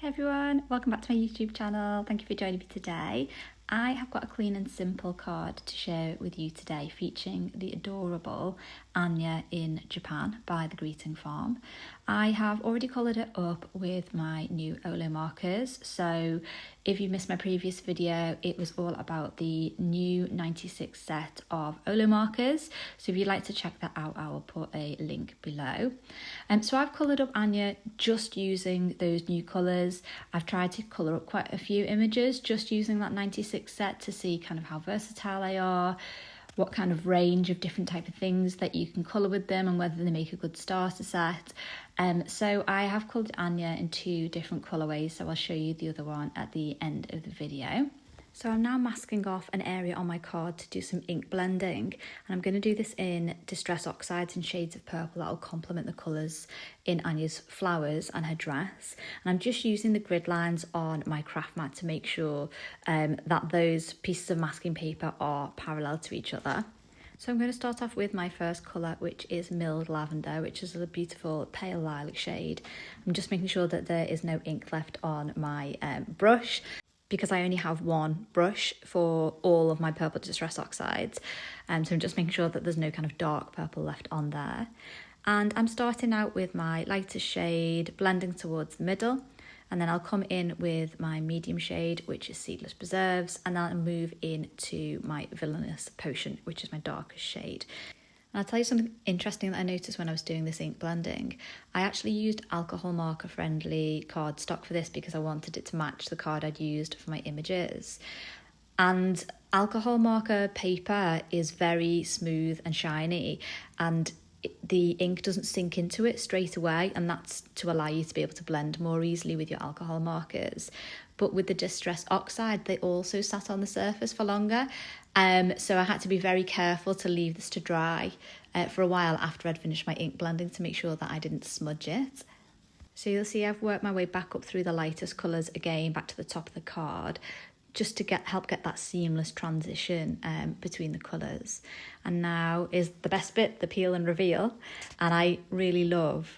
Hi everyone, welcome back to my YouTube channel. Thank you for joining me today. I have got a clean and simple card to share with you today featuring the adorable Anya in Japan by The Greeting Farm. I have already coloured it up with my new OLO markers, so if you missed my previous video, it was all about the new 96 set of OLO markers, so if you'd like to check that out, I will put a link below. So I've coloured up Anya just using those new colours. I've tried to colour up quite a few images just using that 96 set to see kind of how versatile they are, what kind of range of different type of things that you can colour with them and whether they make a good starter set. So I have coloured Anya in two different colourways, so I'll show you the other one at the end of the video. So I'm now masking off an area on my card to do some ink blending, and I'm going to do this in Distress Oxides and shades of purple that will complement the colours in Anya's flowers and her dress. And I'm just using the grid lines on my craft mat to make sure that those pieces of masking paper are parallel to each other. So I'm going to start off with my first colour, which is Milled Lavender, which is a beautiful pale lilac shade. I'm just making sure that there is no ink left on my brush, because I only have one brush for all of my purple Distress Oxides. So I'm just making sure that there's no kind of dark purple left on there. And I'm starting out with my lightest shade, blending towards the middle. And then I'll come in with my medium shade, which is Seedless Preserves. And then I'll move into my Villainous Potion, which is my darkest shade. And I'll tell you something interesting that I noticed when I was doing this ink blending. I actually used alcohol marker friendly cardstock for this because I wanted it to match the card I'd used for my images. And alcohol marker paper is very smooth and shiny, and the ink doesn't sink into it straight away, and that's to allow you to be able to blend more easily with your alcohol markers. But with the Distress Oxide, they also sat on the surface for longer, so I had to be very careful to leave this to dry for a while after I'd finished my ink blending to make sure that I didn't smudge it. So you'll see I've worked my way back up through the lightest colours again, back to the top of the card, just to help get that seamless transition between the colours. And now is the best bit, the peel and reveal. And I really love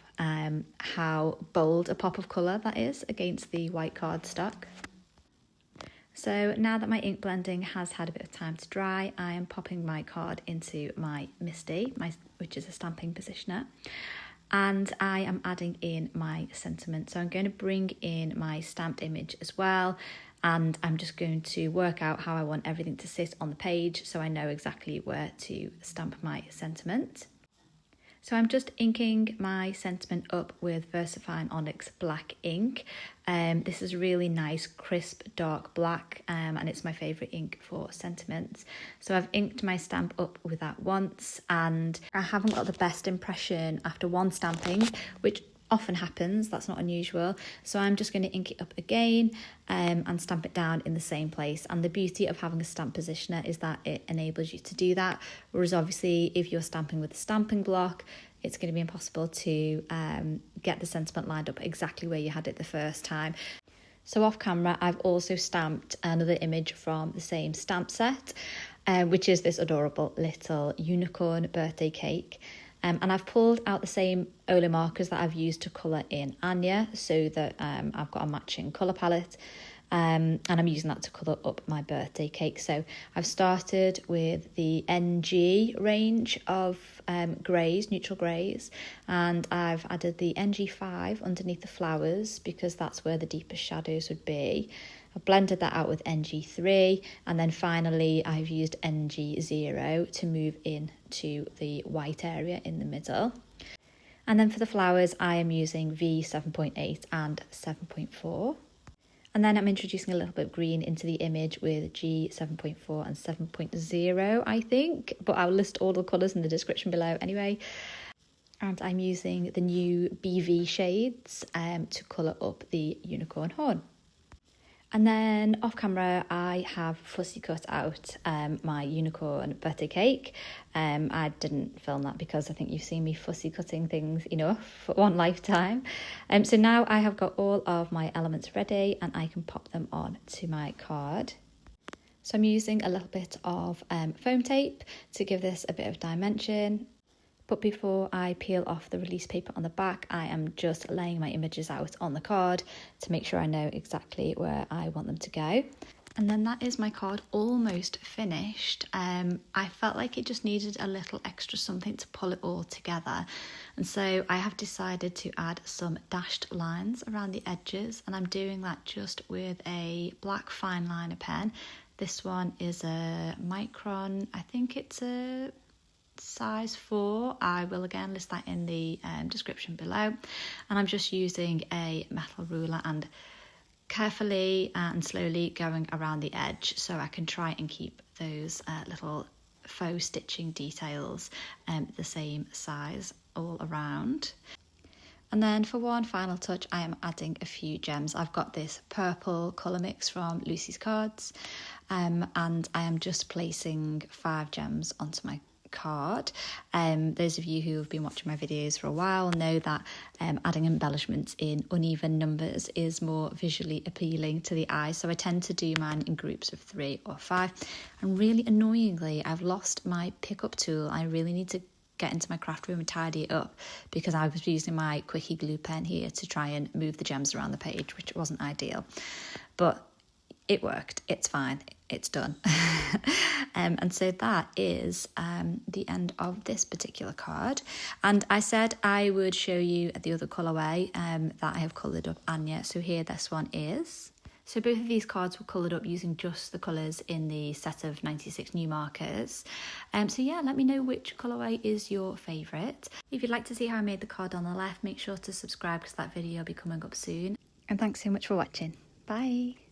how bold a pop of colour that is against the white cardstock. So now that my ink blending has had a bit of time to dry, I am popping my card into my Misty, which is a stamping positioner. And I am adding in my sentiment. So I'm going to bring in my stamped image as well. And I'm just going to work out how I want everything to sit on the page so I know exactly where to stamp my sentiment. So I'm just inking my sentiment up with VersaFine Onyx black ink. This is really nice, crisp, dark black, and it's my favourite ink for sentiments. So I've inked my stamp up with that once, and I haven't got the best impression after one stamping, which often happens, that's not unusual. So I'm just going to ink it up again and stamp it down in the same place. And the beauty of having a stamp positioner is that it enables you to do that. Whereas obviously if you're stamping with a stamping block, it's going to be impossible to get the sentiment lined up exactly where you had it the first time. So off camera, I've also stamped another image from the same stamp set, which is this adorable little unicorn birthday cake. And I've pulled out the same OLO markers that I've used to colour in Anya, so that I've got a matching colour palette, and I'm using that to colour up my birthday cake. So I've started with the NG range of greys, neutral greys, and I've added the NG5 underneath the flowers because that's where the deepest shadows would be. I've blended that out with NG3, and then finally I've used NG0 to move into the white area in the middle. And then for the flowers, I am using V7.8 and 7.4. And then I'm introducing a little bit of green into the image with G7.4 and 7.0, I think. But I'll list all the colours in the description below anyway. And I'm using the new BV shades to colour up the unicorn horn. And then off camera, I have fussy cut out my unicorn birthday cake. I didn't film that because I think you've seen me fussy cutting things enough for one lifetime. So now I have got all of my elements ready and I can pop them on to my card. So I'm using a little bit of foam tape to give this a bit of dimension. But before I peel off the release paper on the back, I am just laying my images out on the card to make sure I know exactly where I want them to go. And then that is my card almost finished. I felt like it just needed a little extra something to pull it all together. And so I have decided to add some dashed lines around the edges, and I'm doing that just with a black fine liner pen. This one is a Micron, I think it's a size 4. I will again list that in the description below. And I'm just using a metal ruler and carefully and slowly going around the edge so I can try and keep those little faux stitching details the same size all around. And then for one final touch, I am adding a few gems. I've got this purple colour mix from Lucy's Cards, and I am just placing 5 gems onto my card. Those of you who have been watching my videos for a while know that adding embellishments in uneven numbers is more visually appealing to the eye, so I tend to do mine in groups of 3 or 5. And really annoyingly, I've lost my pickup tool. I really need to get into my craft room and tidy it up because I was using my quickie glue pen here to try and move the gems around the page, which wasn't ideal, but it worked. It's fine. It's done. And so that is the end of this particular card. And I said I would show you the other colourway that I have coloured up Anya. So here this one is. So both of these cards were coloured up using just the colours in the set of 96 new markers. So yeah, let me know which colourway is your favourite. If you'd like to see how I made the card on the left, make sure to subscribe because that video will be coming up soon. And thanks so much for watching. Bye.